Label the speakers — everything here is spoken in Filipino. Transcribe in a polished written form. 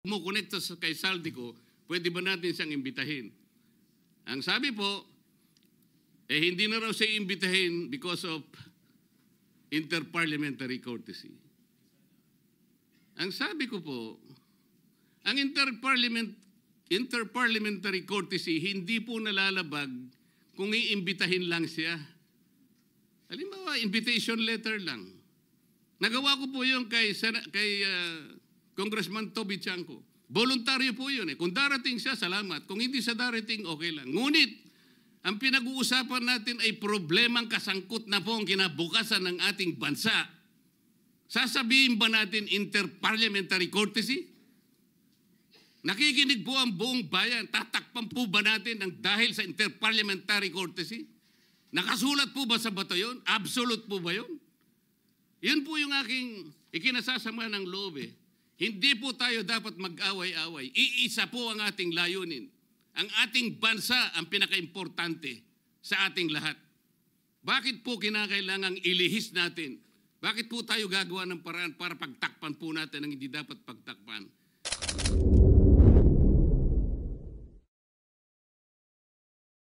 Speaker 1: kumukonekta kay Saldico, pwede ba natin siyang imbitahin? Ang sabi po, hindi na raw siya imbitahin because of interparliamentary courtesy. Ang sabi ko po, ang interparliamentary courtesy hindi po nalalabag kung iimbitahin lang siya. Halimbawa, invitation letter lang. Nagawa ko po yun kay Congressman Toby Chanco. Voluntaryo po yun. Kung darating siya, salamat. Kung hindi siya darating, okay lang. Ngunit, ang pinag-uusapan natin ay problemang kasangkot na po ang kinabukasan ng ating bansa. Sasabihin ba natin interparliamentary courtesy? Nakikinig po ang buong bayan. Tatakpan po ba natin ang dahil sa interparliamentary courtesy? Nakasulat po ba sa bato yun? Absolute po ba yun? Yun po yung aking ikinasasama ng loob eh. Hindi po tayo dapat mag-away-away. Iisa po ang ating layunin. Ang ating bansa ang pinaka-importante sa ating lahat. Bakit po kinakailangang ilihis natin? Bakit po tayo gagawa ng paraan para pagtakpan po natin ang hindi dapat pagtakpan?